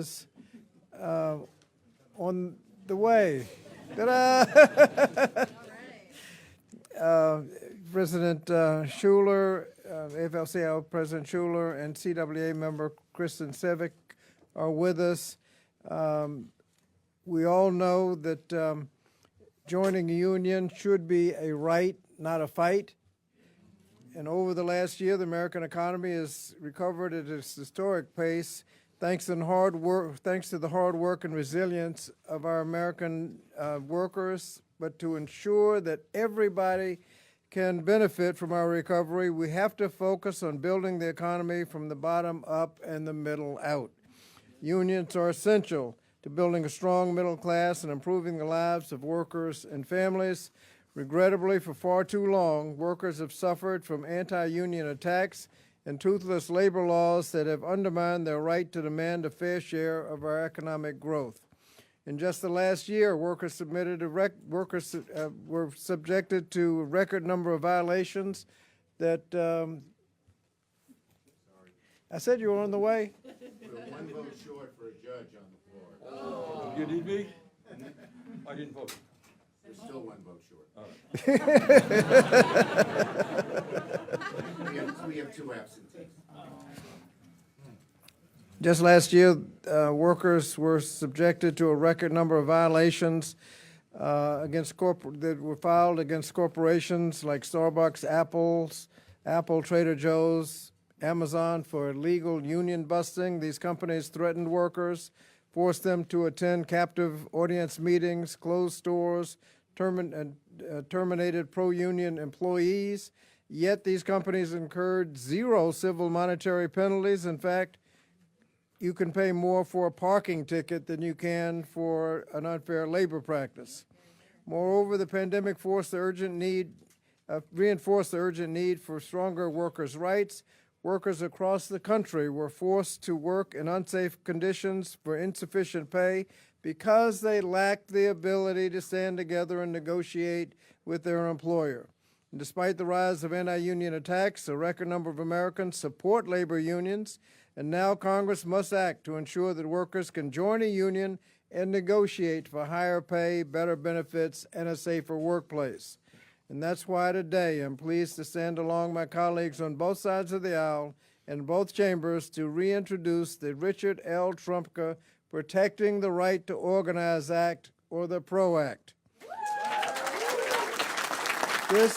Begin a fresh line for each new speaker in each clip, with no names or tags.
is on the way. Ta-da! President Schuler, AFL-CIO President Schuler, and CWA member Kristen Sevick are with us. We all know that joining a union should be a right, not a fight. And over the last year, the American economy has recovered at its historic pace, thanks to the hard work and resilience of our American workers. But to ensure that everybody can benefit from our recovery, we have to focus on building the economy from the bottom up and the middle out. Unions are essential to building a strong middle class and improving the lives of workers and families. Regrettably, for far too long, workers have suffered from anti-union attacks and toothless labor laws that have undermined their right to demand a fair share of our economic growth. In just the last year, workers were subjected to a record number of violations that I said you were on the way.
We're one vote short for a judge on the floor.
Oh. You need me? I didn't vote.
We're still one vote short. We have two absentees.
Just last year, workers were subjected to a record number of violations that were filed against corporations like Starbucks, Apple, Trader Joe's, Amazon for illegal union busting. These companies threatened workers, forced them to attend captive audience meetings, closed stores, terminated pro-union employees. Yet these companies incurred zero civil monetary penalties. In fact, you can pay more for a parking ticket than you can for an unfair labor practice. Moreover, the pandemic reinforced the urgent need for stronger workers' rights. Workers across the country were forced to work in unsafe conditions for insufficient pay because they lacked the ability to stand together and negotiate with their employer. And despite the rise of anti-union attacks, a record number of Americans support labor unions, and now Congress must act to ensure that workers can join a union and negotiate for higher pay, better benefits, and a safer workplace. And that's why today I'm pleased to stand along my colleagues on both sides of the aisle in both chambers to reintroduce the Richard L. Trumka Protecting the Right to Organize Act, or the PRO Act. This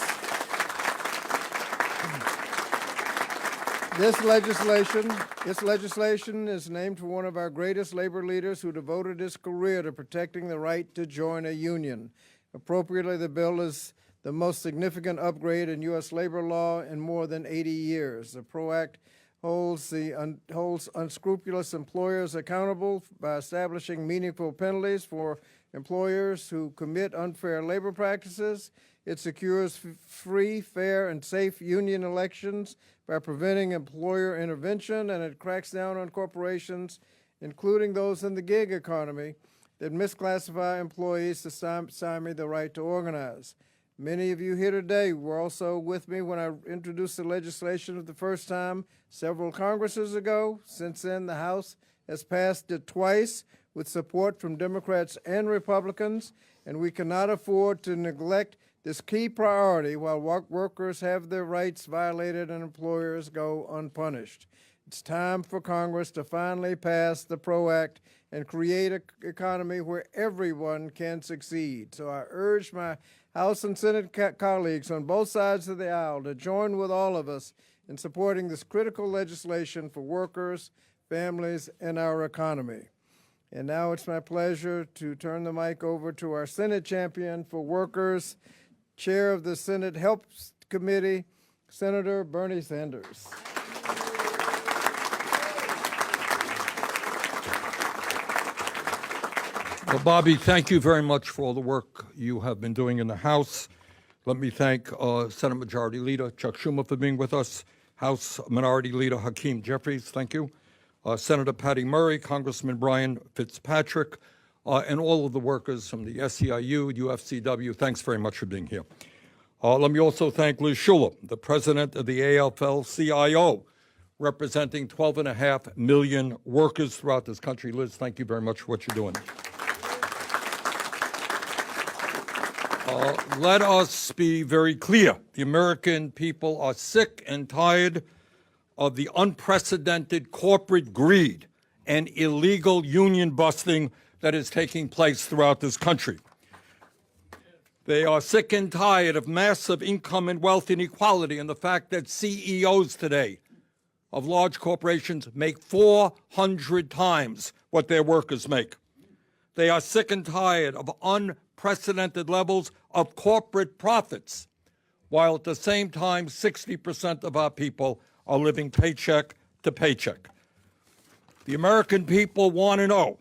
legislation is named for one of our greatest labor leaders who devoted his career to protecting the right to join a union. Appropriately, the bill is the most significant upgrade in U.S. labor law in more than 80 years. The PRO Act holds unscrupulous employers accountable by establishing meaningful penalties for employers who commit unfair labor practices. It secures free, fair, and safe union elections by preventing employer intervention, and it cracks down on corporations, including those in the gig economy, that misclassify employees to stymie the right to organize. Many of you here today were also with me when I introduced the legislation for the first time several Congresses ago. Since then, the House has passed it twice with support from Democrats and Republicans, and we cannot afford to neglect this key priority while workers have their rights violated and employers go unpunished. It's time for Congress to finally pass the PRO Act and create an economy where everyone can succeed. So I urge my House and Senate colleagues on both sides of the aisle to join with all of us in supporting this critical legislation for workers, families, and our economy. And now it's my pleasure to turn the mic over to our Senate champion for workers, Chair of the Senate Helps Committee, Senator Bernie Sanders.
Well, Bobby, thank you very much for all the work you have been doing in the House. Let me thank Senate Majority Leader Chuck Schumer for being with us, House Minority Leader Hakeem Jeffries, thank you, Senator Patty Murray, Congressman Brian Fitzpatrick, and all of the workers from the SEIU, UFCW, thanks very much for being here. Let me also thank Liz Schuler, the president of the AFL-CIO, representing 12.5 million workers throughout this country. Liz, thank you very much for what you're doing. Let us be very clear. The American people are sick and tired of the unprecedented corporate greed and illegal union busting that is taking place throughout this country. They are sick and tired of massive income and wealth inequality and the fact that CEOs today of large corporations make 400 times what their workers make. They are sick and tired of unprecedented levels of corporate profits, while at the same time 60% of our people are living paycheck to paycheck. The American people want to know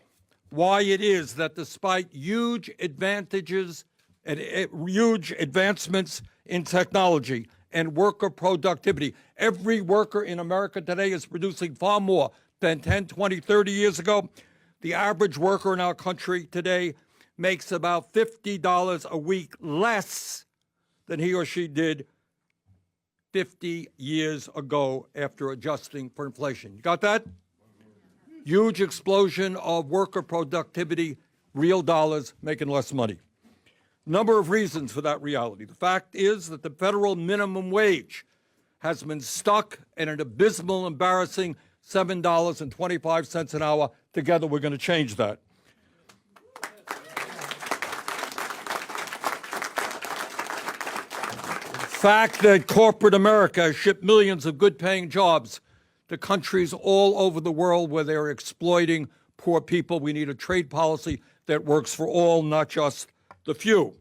why it is that despite huge advantages and huge advancements in technology and worker productivity, every worker in America today is producing far more than 10, 20, 30 years ago. The average worker in our country today makes about $50 a week less than he or she did 50 years ago after adjusting for inflation. You got that? Huge explosion of worker productivity, real dollars making less money. Number of reasons for that reality. The fact is that the federal minimum wage has been stuck at an abysmal, embarrassing $7.25 an hour. Together, we're going to change that. The fact that corporate America has shipped millions of good-paying jobs to countries all over the world where they're exploiting poor people. We need a trade policy that works for all, not just the few.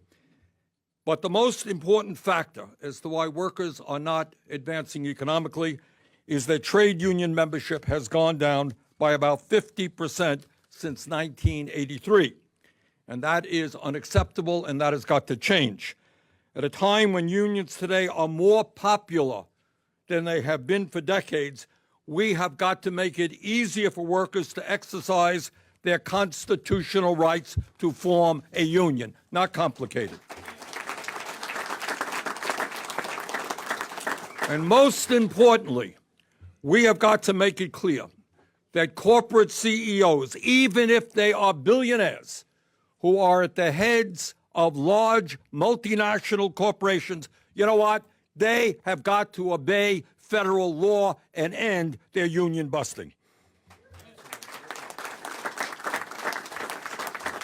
But the most important factor as to why workers are not advancing economically is that trade union membership has gone down by about 50% since 1983. And that is unacceptable, and that has got to change. At a time when unions today are more popular than they have been for decades, we have got to make it easier for workers to exercise their constitutional rights to form a union. Not complicated. And most importantly, we have got to make it clear that corporate CEOs, even if they are billionaires, who are at the heads of large multinational corporations, you know what? They have got to obey federal law and end their union busting.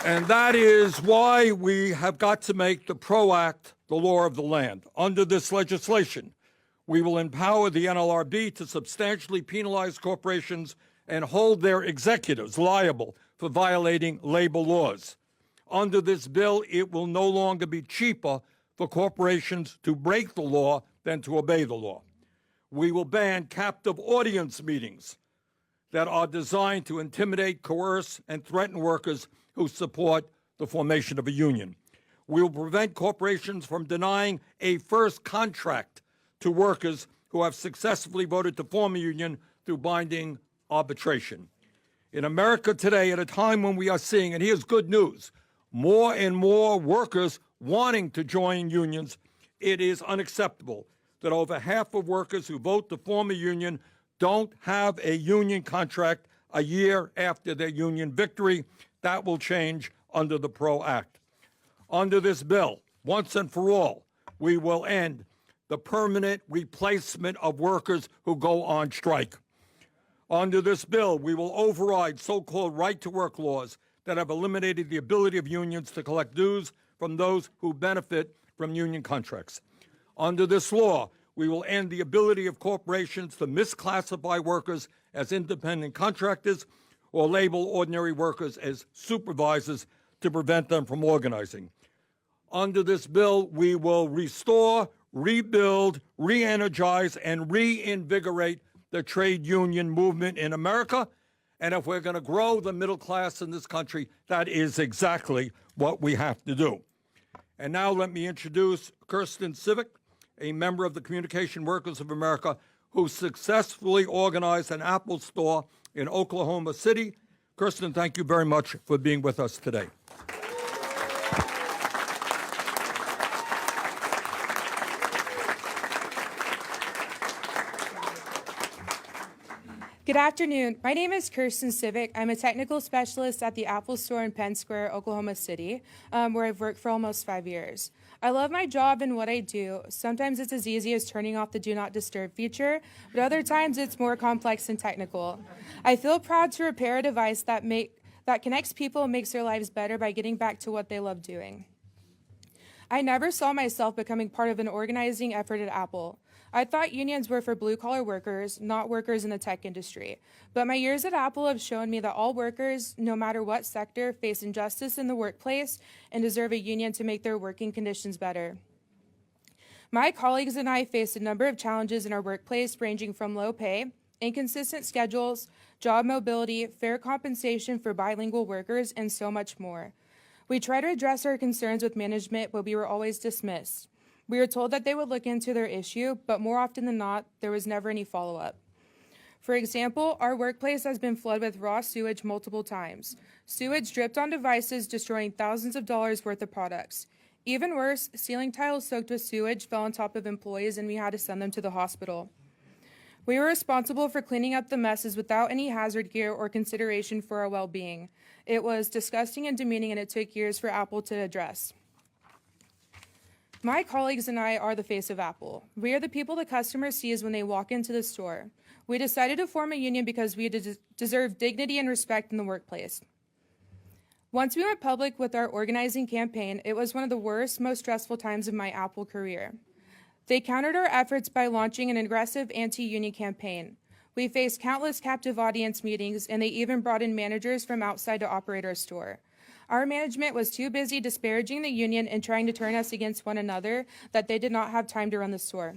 And that is why we have got to make the PRO Act the law of the land. Under this legislation, we will empower the NLRB to substantially penalize corporations and hold their executives liable for violating labor laws. Under this bill, it will no longer be cheaper for corporations to break the law than to obey the law. We will ban captive audience meetings that are designed to intimidate, coerce, and threaten workers who support the formation of a union. We will prevent corporations from denying a first contract to workers who have successfully voted to form a union through binding arbitration. In America today, at a time when we are seeing, and here's good news, more and more workers wanting to join unions, it is unacceptable that over half of workers who vote to form a union don't have a union contract a year after their union victory. That will change under the PRO Act. Under this bill, once and for all, we will end the permanent replacement of workers who go on strike. Under this bill, we will override so-called right-to-work laws that have eliminated the ability of unions to collect dues from those who benefit from union contracts. Under this law, we will end the ability of corporations to misclassify workers as independent contractors or label ordinary workers as supervisors to prevent them from organizing. Under this bill, we will restore, rebuild, re-energize, and reinvigorate the trade union movement in America. And if we're going to grow the middle class in this country, that is exactly what we have to do. And now let me introduce Kirsten Civic, a member of the Communication Workers of America, who successfully organized an Apple store in Oklahoma City. Kirsten, thank you very much for being with us today.
Good afternoon. My name is Kirsten Civic. I'm a technical specialist at the Apple Store in Penn Square, Oklahoma City, where I've worked for almost 5 years. I love my job and what I do. Sometimes it's as easy as turning off the Do Not Disturb feature, but other times it's more complex and technical. I feel proud to repair a device that connects people and makes their lives better by getting back to what they love doing. I never saw myself becoming part of an organizing effort at Apple. I thought unions were for blue-collar workers, not workers in the tech industry. But my years at Apple have shown me that all workers, no matter what sector, face injustice in the workplace and deserve a union to make their working conditions better. My colleagues and I face a number of challenges in our workplace, ranging from low pay, inconsistent schedules, job mobility, fair compensation for bilingual workers, and so much more. We try to address our concerns with management, but we were always dismissed. We were told that they would look into their issue, but more often than not, there was never any follow-up. For example, our workplace has been flooded with raw sewage multiple times. Sewage dripped on devices, destroying thousands of dollars worth of products. Even worse, ceiling tiles soaked with sewage fell on top of employees, and we had to send them to the hospital. We were responsible for cleaning up the messes without any hazard gear or consideration for our well-being. It was disgusting and demeaning, and it took years for Apple to address. My colleagues and I are the face of Apple. We are the people the customer sees when they walk into the store. We decided to form a union because we deserve dignity and respect in the workplace. Once we went public with our organizing campaign, it was one of the worst, most stressful times of my Apple career. They countered our efforts by launching an aggressive anti-union campaign. We faced countless captive audience meetings, and they even brought in managers from outside to operate our store. Our management was too busy disparaging the union and trying to turn us against one another that they did not have time to run the store.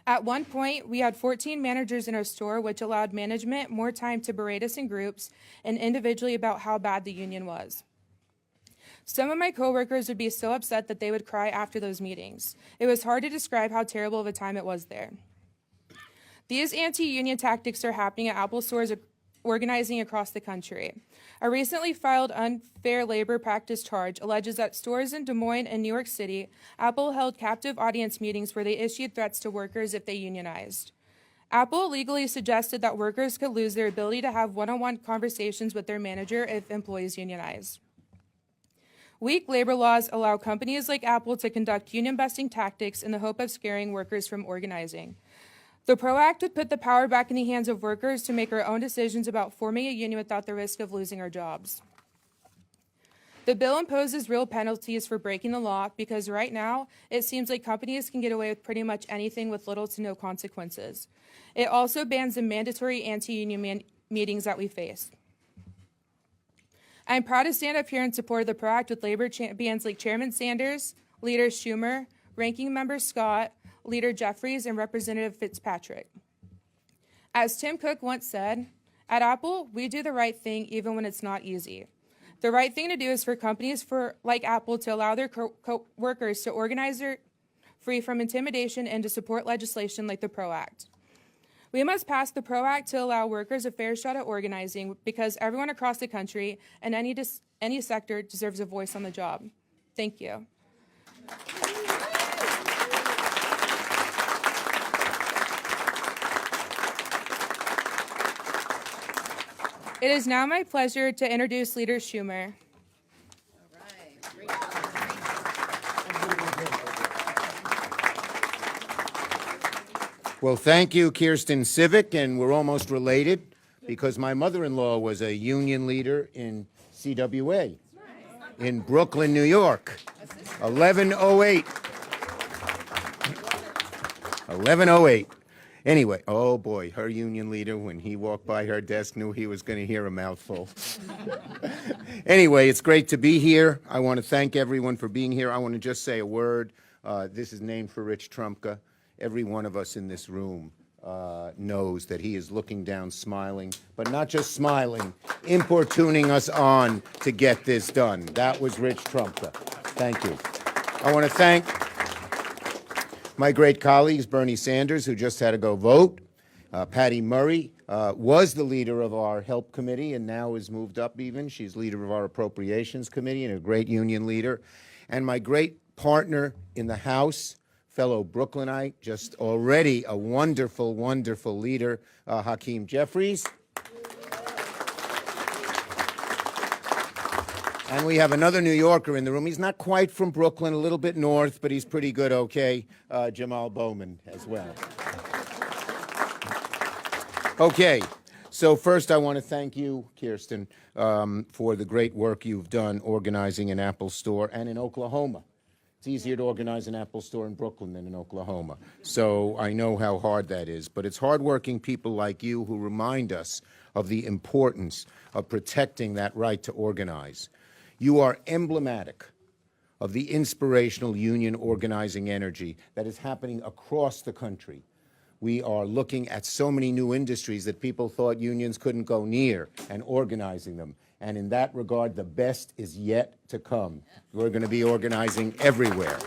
At one point, we had 14 managers in our store, which allowed management more time to berate us in groups and individually about how bad the union was. Some of my coworkers would be so upset that they would cry after those meetings. It was hard to describe how terrible of a time it was there. These anti-union tactics are happening at Apple stores organizing across the country. A recently filed unfair labor practice charge alleges that stores in Des Moines and New York City, Apple held captive audience meetings where they issued threats to workers if they unionized. Apple legally suggested that workers could lose their ability to have one-on-one conversations with their manager if employees unionize. Weak labor laws allow companies like Apple to conduct union-busting tactics in the hope of scaring workers from organizing. The PRO Act would put the power back in the hands of workers to make our own decisions about forming a union without the risk of losing our jobs. The bill imposes real penalties for breaking the law because right now it seems like companies can get away with pretty much anything with little to no consequences. It also bans the mandatory anti-union meetings that we face. I'm proud to stand up here in support of the PRO Act with labor champions like Chairman Sanders, Leader Schumer, Ranking Member Scott, Leader Jeffries, and Representative Fitzpatrick. As Tim Cook once said, at Apple, we do the right thing even when it's not easy. The right thing to do is for companies like Apple to allow their workers to organize free from intimidation and to support legislation like the PRO Act. We must pass the PRO Act to allow workers a fair shot at organizing because everyone across the country and any sector deserves a voice on the job. Thank you. It is now my pleasure to introduce Leader Schumer.
Well, thank you, Kirsten Civic, and we're almost related because my mother-in-law was a union leader in CWA in Brooklyn, New York, 1108. 1108. Anyway, oh boy, her union leader, when he walked by her desk, knew he was going to hear a mouthful. Anyway, it's great to be here. I want to thank everyone for being here. I want to just say a word. This is named for Rich Trumka. Every one of us in this room knows that he is looking down, smiling, but not just smiling, importuning us on to get this done. That was Rich Trumka. Thank you. I want to thank my great colleagues, Bernie Sanders, who just had to go vote. Patty Murray was the leader of our Help Committee and now is moved up even. She's leader of our Appropriations Committee and a great union leader. And my great partner in the House fellow Brooklynite, just already a wonderful, wonderful leader, Hakeem Jeffries. And we have another New Yorker in the room. He's not quite from Brooklyn, a little bit north, but he's pretty good, okay, Jamal Bowman as well. Okay, so first I want to thank you, Kirsten, for the great work you've done organizing an Apple store and in Oklahoma. It's easier to organize an Apple store in Brooklyn than in Oklahoma. So I know how hard that is. But it's hardworking people like you who remind us of the importance of protecting that right to organize. You are emblematic of the inspirational union organizing energy that is happening across the country. We are looking at so many new industries that people thought unions couldn't go near and organizing them. And in that regard, the best is yet to come. We're going to be organizing everywhere.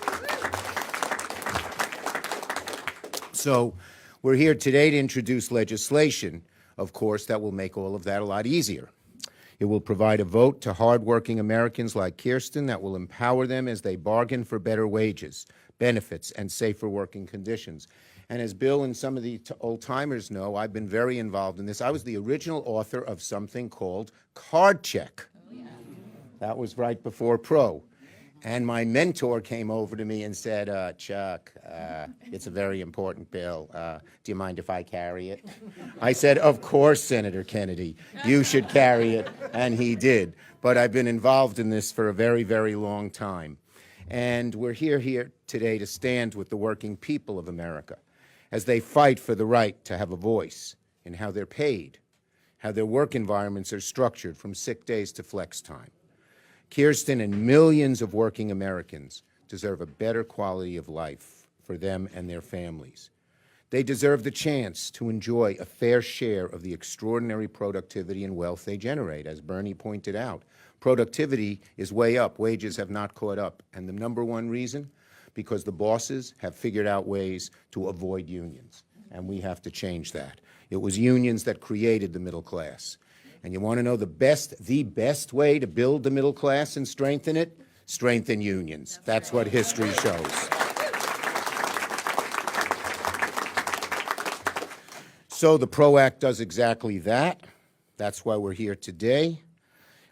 So we're here today to introduce legislation, of course, that will make all of that a lot easier. It will provide a vote to hardworking Americans like Kirsten that will empower them as they bargain for better wages, benefits, and safer working conditions. And as Bill and some of the old-timers know, I've been very involved in this. I was the original author of something called Card Check. Oh, yeah. That was right before Pro. And my mentor came over to me and said, Chuck, it's a very important bill. Do you mind if I carry it? I said, of course, Senator Kennedy, you should carry it. And he did. But I've been involved in this for a very, very long time. And we're here today to stand with the working people of America as they fight for the right to have a voice in how they're paid, how their work environments are structured from sick days to flex time. Kirsten and millions of working Americans deserve a better quality of life for them and their families. They deserve the chance to enjoy a fair share of the extraordinary productivity and wealth they generate. As Bernie pointed out, productivity is way up. Wages have not caught up. And the number one reason? Because the bosses have figured out ways to avoid unions. And we have to change that. It was unions that created the middle class. And you want to know the best way to build the middle class and strengthen it? Strengthen unions. That's what history shows. So the PRO Act does exactly that. That's why we're here today.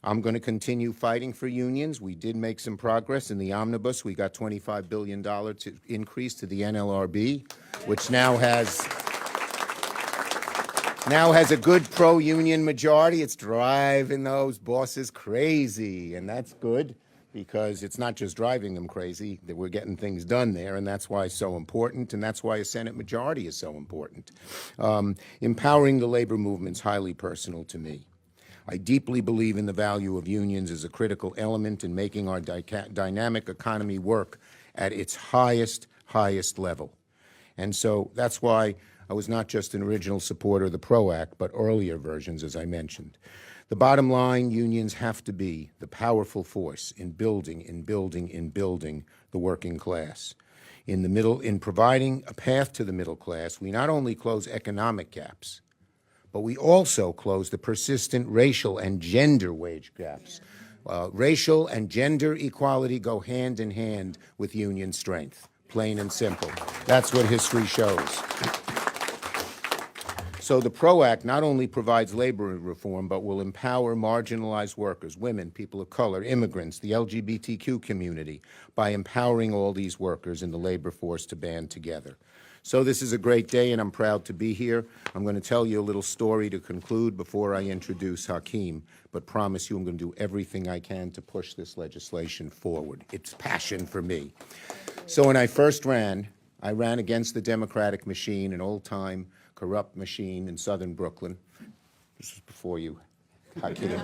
I'm going to continue fighting for unions. We did make some progress in the omnibus. We got $25 billion to increase to the NLRB, which now has a good pro-union majority. It's driving those bosses crazy, and that's good because it's not just driving them crazy, that we're getting things done there, and that's why it's so important, and that's why a Senate majority is so important. Empowering the labor movement's highly personal to me. I deeply believe in the value of unions as a critical element in making our dynamic economy work at its highest level. And so that's why I was not just an original supporter of the PRO Act, but earlier versions, as I mentioned. The bottom line, unions have to be the powerful force in building the working class. In providing a path to the middle class, we not only close economic gaps, but we also close the persistent racial and gender wage gaps. Racial and gender equality go hand in hand with union strength, plain and simple. That's what history shows. So the PRO Act not only provides labor reform, but will empower marginalized workers, women, people of color, immigrants, the LGBTQ community, by empowering all these workers in the labor force to band together. So this is a great day, and I'm proud to be here. I'm going to tell you a little story to conclude before I introduce Hakeem, but promise you I'm going to do everything I can to push this legislation forward. It's passion for me. So when I first ran, I ran against the Democratic machine, an old-time corrupt machine in southern Brooklyn. This was before you, Hakeem.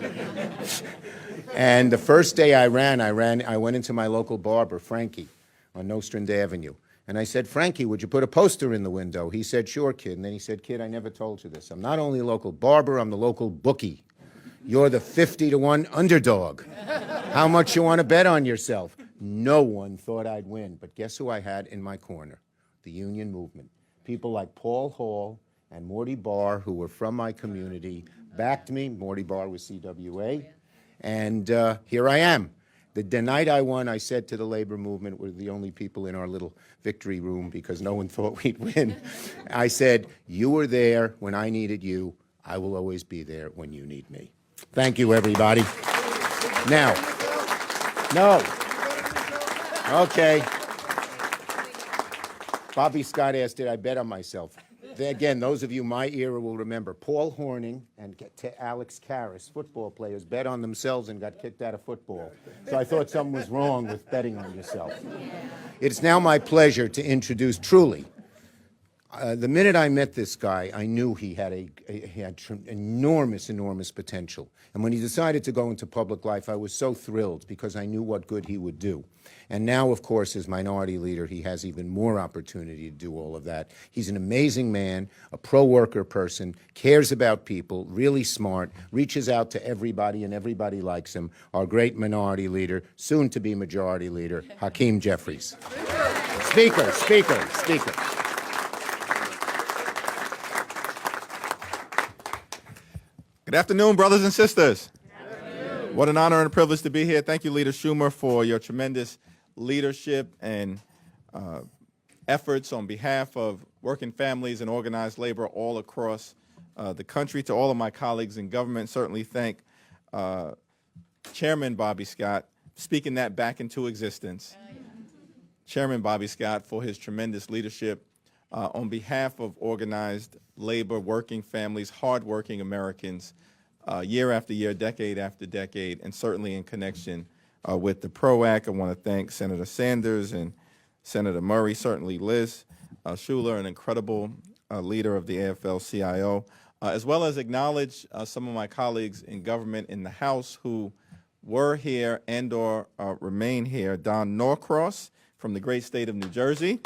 And the first day I went into my local barber, Frankie, on Nostrand Avenue. And I said, Frankie, would you put a poster in the window? He said, sure, kid. And then he said, kid, I never told you this. I'm not only a local barber, I'm the local bookie. You're the 50-to-1 underdog. How much you want to bet on yourself? No one thought I'd win. But guess who I had in my corner? The union movement. People like Paul Hall and Morty Barr, who were from my community, backed me. Morty Barr was CWA. And here I am. The night I won, I said to the labor movement, we're the only people in our little victory room because no one thought we'd win. I said, you were there when I needed you. I will always be there when you need me. Thank you, everybody. Now, no. Okay. Bobby Scott asked, did I bet on myself? Again, those of you my era will remember Paul Horning and Alex Karras, football players, bet on themselves and got kicked out of football. So I thought something was wrong with betting on yourself. It's now my pleasure to introduce, truly, the minute I met this guy, I knew he had enormous potential. And when he decided to go into public life, I was so thrilled because I knew what good he would do. And now, of course, as minority leader, he has even more opportunity to do all of that. He's an amazing man, a pro-worker person, cares about people, really smart, reaches out to everybody, and everybody likes him. Our great minority leader, soon to be majority leader, Hakeem Jeffries. Speaker.
Good afternoon, brothers and sisters. What an honor and a privilege to be here. Thank you, Leader Schumer, for your tremendous leadership and efforts on behalf of working families and organized labor all across the country. To all of my colleagues in government, certainly thank Chairman Bobby Scott, speaking that back into existence. Chairman Bobby Scott for his tremendous leadership on behalf of organized labor, working families, hardworking Americans, year after year, decade after decade, and certainly in connection with the PRO Act. I want to thank Senator Sanders and Senator Murray, certainly Liz Schuler, an incredible leader of the AFL-CIO, as well as acknowledge some of my colleagues in government in the House who were here and or remain here. Don Norcross from the great state of New Jersey.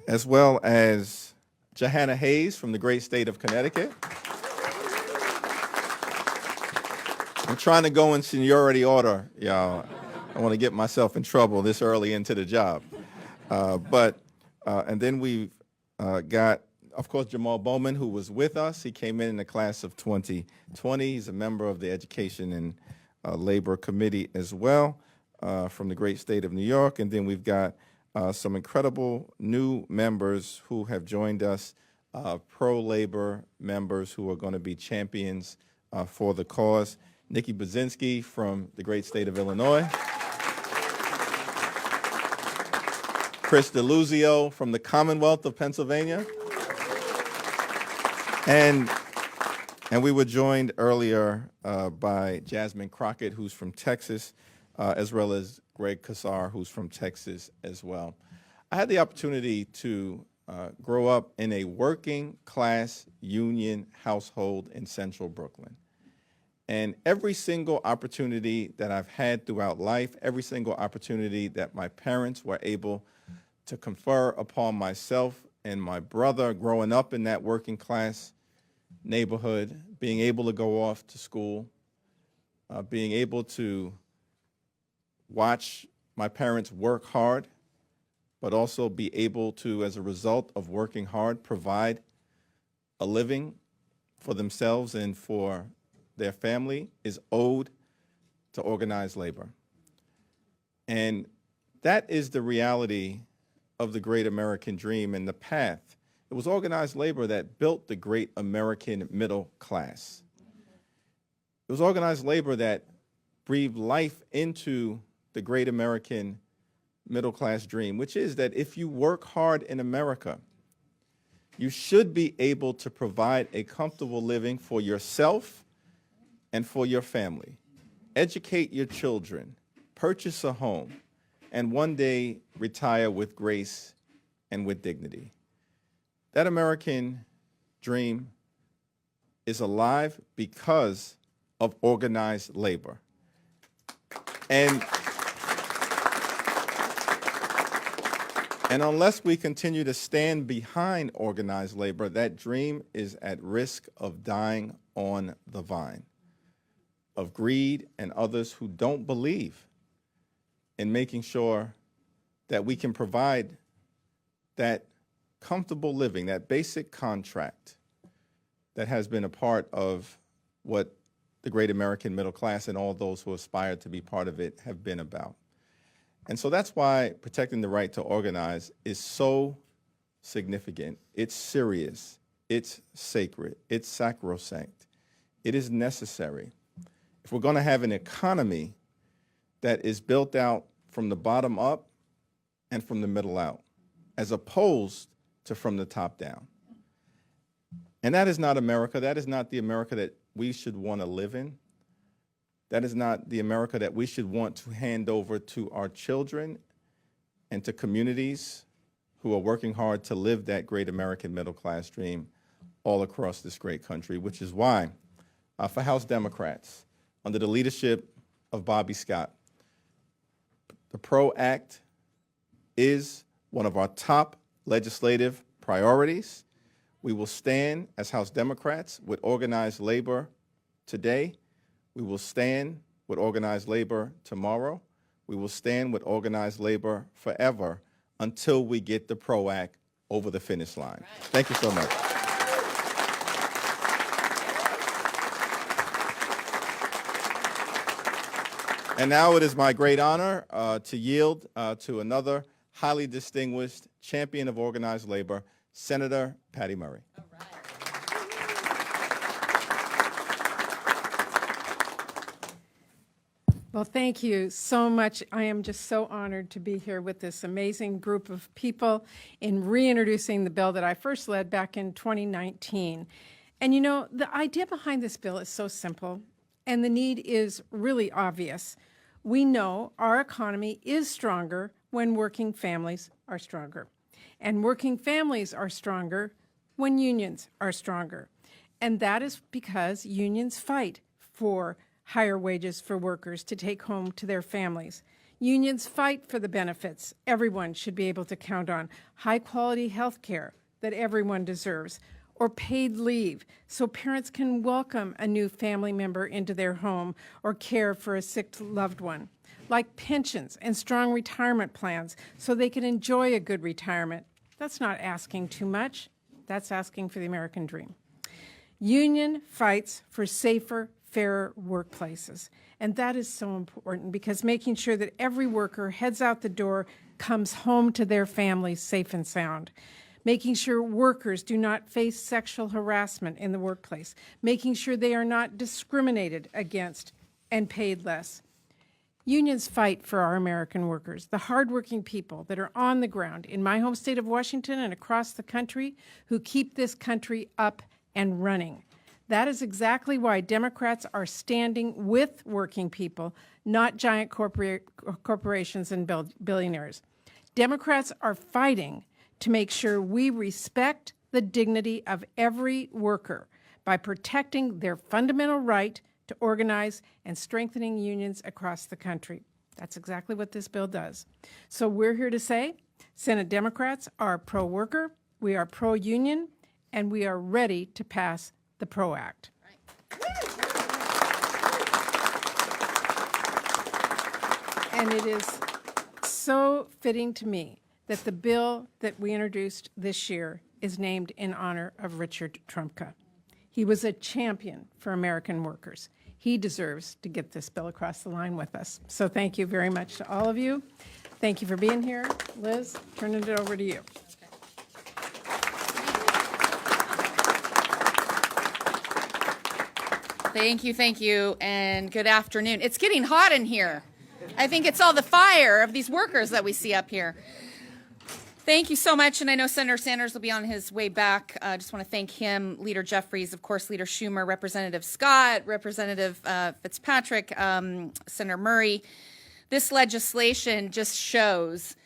As well as Johanna Hayes from the great state of Connecticut. I'm trying to go in seniority order, y'all. I want to get myself in trouble this early into the job. And then we've got, of course, Jamal Bowman, who was with us. He came in the class of 2020. He's a member of the Education and Labor Committee as well, from the great state of New York. And then we've got some incredible new members who have joined us, pro-labor members who are going to be champions for the cause. Nikki Buzinski from the great state of Illinois. Chris DeLuzio from the Commonwealth of Pennsylvania. And we were joined earlier by Jasmine Crockett, who's from Texas, as well as Greg Kassar, who's from Texas as well. I had the opportunity to grow up in a working class union household in central Brooklyn. And every single opportunity that I've had throughout life, every single opportunity that my parents were able to confer upon myself and my brother growing up in that working class neighborhood, being able to go off to school, being able to watch my parents work hard, but also be able to, as a result of working hard, provide a living for themselves and for their family, is owed to organized labor. And that is the reality of the great American dream and the path. It was organized labor that built the great American middle class. It was organized labor that breathed life into the great American middle class dream, which is that if you work hard in America, you should be able to provide a comfortable living for yourself and for your family. Educate your children, purchase a home, and one day retire with grace and with dignity. That American dream is alive because of organized labor. And unless we continue to stand behind organized labor, that dream is at risk of dying on the vine of greed and others who don't believe in making sure that we can provide that comfortable living, that basic contract that has been a part of what the great American middle class and all those who aspire to be part of it have been about. And so that's why protecting the right to organize is so significant. It's serious. It's sacred. It's sacrosanct. It is necessary. If we're going to have an economy that is built out from the bottom up and from the middle out, as opposed to from the top down. And that is not America. That is not the America that we should want to live in. That is not the America that we should want to hand over to our children and to communities who are working hard to live that great American middle class dream all across this great country, which is why, for House Democrats, under the leadership of Bobby Scott, the PRO Act is one of our top legislative priorities. We will stand as House Democrats with organized labor today. We will stand with organized labor tomorrow. We will stand with organized labor forever until we get the PRO Act over the finish line. Thank you so much. And now it is my great honor to yield to another highly distinguished champion of organized labor, Senator Patty Murray.
All right.
Well, thank you so much. I am just so honored to be here with this amazing group of people in reintroducing the bill that I first led back in 2019. And you know, the idea behind this bill is so simple, and the need is really obvious. We know our economy is stronger when working families are stronger. And working families are stronger when unions are stronger. And that is because unions fight for higher wages for workers to take home to their families. Unions fight for the benefits everyone should be able to count on, high-quality health care that everyone deserves, or paid leave so parents can welcome a new family member into their home or care for a sick loved one, like pensions and strong retirement plans so they can enjoy a good retirement. That's not asking too much. That's asking for the American dream. Union fights for safer, fairer workplaces. And that is so important because making sure that every worker heads out the door comes home to their families safe and sound. Making sure workers do not face sexual harassment in the workplace. Making sure they are not discriminated against and paid less. Unions fight for our American workers, the hardworking people that are on the ground in my home state of Washington and across the country who keep this country up and running. That is exactly why Democrats are standing with working people, not giant corporations and billionaires. Democrats are fighting to make sure we respect the dignity of every worker by protecting their fundamental right to organize and strengthening unions across the country. That's exactly what this bill does. So we're here to say, Senate Democrats are pro-worker, we are pro-union, and we are ready to pass the PRO Act. And it is so fitting to me that the bill that we introduced this year is named in honor of Richard Trumka. He was a champion for American workers. He deserves to get this bill across the line with us. So thank you very much to all of you. Thank you for being here. Liz, turning it over to you.
Thank you, and good afternoon. It's getting hot in here. I think it's all the fire of these workers that we see up here. Thank you so much, and I know Senator Sanders will be on his way back. I just want to thank him, Leader Jeffries, of course, Leader Schumer, Representative Scott, Representative Fitzpatrick, Senator Murray. This legislation just shows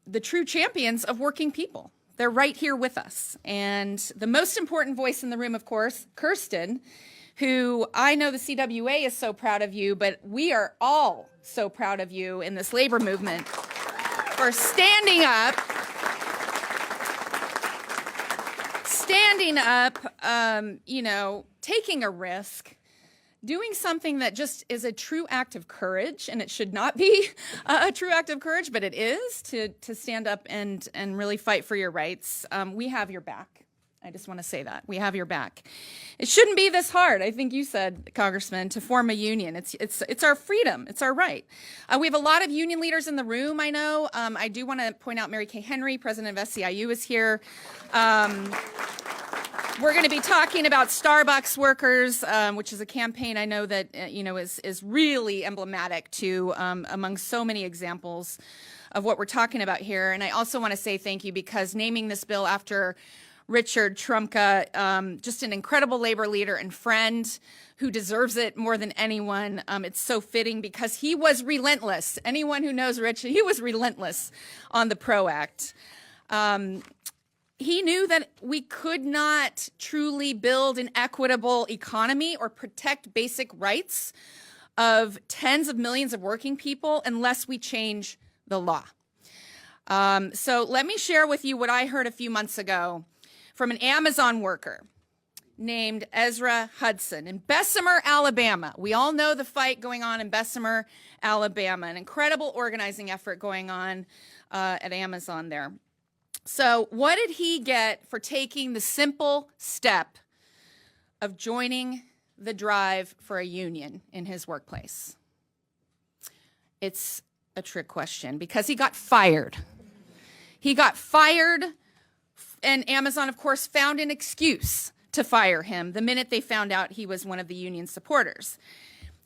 the true champions of working people. They're right here with us. And the most important voice in the room, of course, Kirsten, who I know the CWA is so proud of you, but we are all so proud of you in this labor movement for standing up, taking a risk, doing something that just is a true act of courage, and it should not be a true act of courage, but it is to stand up and really fight for your rights. We have your back. I just want to say that. We have your back. It shouldn't be this hard, I think you said, Congressman, to form a union. It's our freedom. It's our right. We have a lot of union leaders in the room, I know. I do want to point out Mary Kay Henry, president of SEIU, is here. We're going to be talking about Starbucks workers, which is a campaign I know that is really emblematic to among so many examples of what we're talking about here. And I also want to say thank you because naming this bill after Richard Trumka, just an incredible labor leader and friend who deserves it more than anyone. It's so fitting because he was relentless. Anyone who knows Rich, he was relentless on the PRO Act. He knew that we could not truly build an equitable economy or protect basic rights of tens of millions of working people unless we change the law. So let me share with you what I heard a few months ago from an Amazon worker named Ezra Hudson in Bessemer, Alabama. We all know the fight going on in Bessemer, Alabama, an incredible organizing effort going on at Amazon there. So what did he get for taking the simple step of joining the drive for a union in his workplace? It's a trick question because he got fired. He got fired, and Amazon, of course, found an excuse to fire him the minute they found out he was one of the union supporters.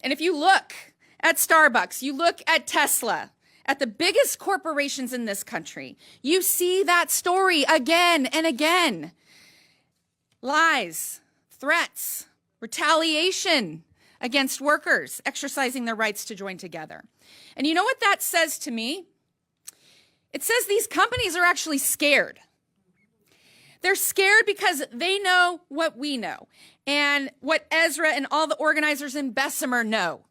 And if you look at Starbucks, you look at Tesla, at the biggest corporations in this country, you see that story again and again. Lies, threats, retaliation against workers exercising their rights to join together. And you know what that says to me? It says these companies are actually scared. They're scared because they know what we know and what Ezra and all the organizers in Bessemer know,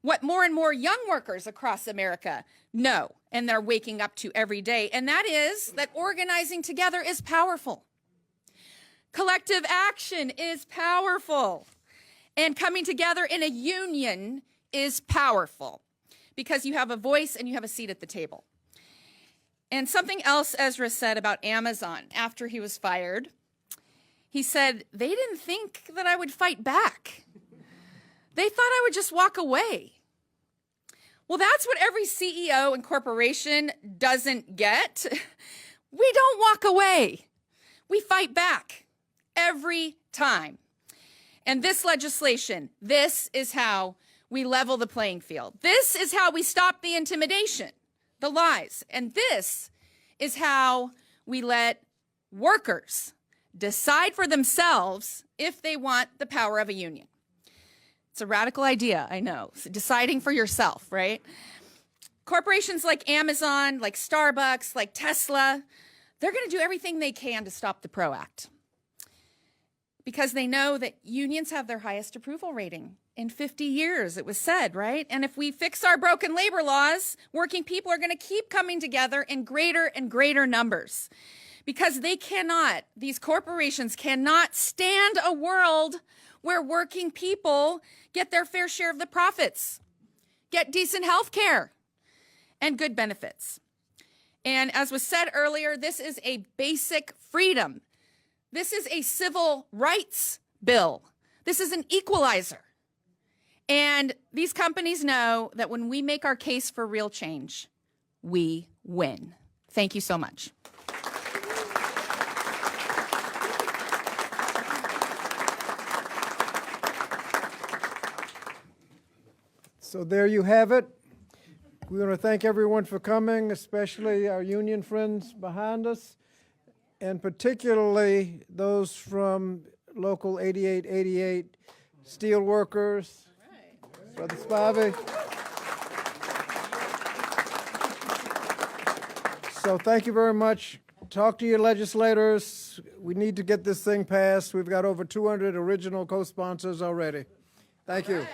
what more and more young workers across America know and they're waking up to every day, and that is that organizing together is powerful. Collective action is powerful, and coming together in a union is powerful because you have a voice and you have a seat at the table. And something else Ezra said about Amazon after he was fired, he said, they didn't think that I would fight back. They thought I would just walk away. Well, that's what every CEO and corporation doesn't get. We don't walk away. We fight back every time. And this legislation, this is how we level the playing field. This is how we stop the intimidation, the lies. And this is how we let workers decide for themselves if they want the power of a union. It's a radical idea, I know. Deciding for yourself, right? Corporations like Amazon, like Starbucks, like Tesla, they're going to do everything they can to stop the PRO Act because they know that unions have their highest approval rating in 50 years, it was said, right? And if we fix our broken labor laws, working people are going to keep coming together in greater and greater numbers because they cannot, these corporations cannot stand a world where working people get their fair share of the profits, get decent health care, and good benefits. And as was said earlier, this is a basic freedom. This is a civil rights bill. This is an equalizer. And these companies know that when we make our case for real change, we win. Thank you so much.
So there you have it. We want to thank everyone for coming, especially our union friends behind us, and particularly those from Local 8888 steel workers. Brother Spivey. So thank you very much. Talk to your legislators. We need to get this thing passed. We've got over 200 original co-sponsors already. Thank you.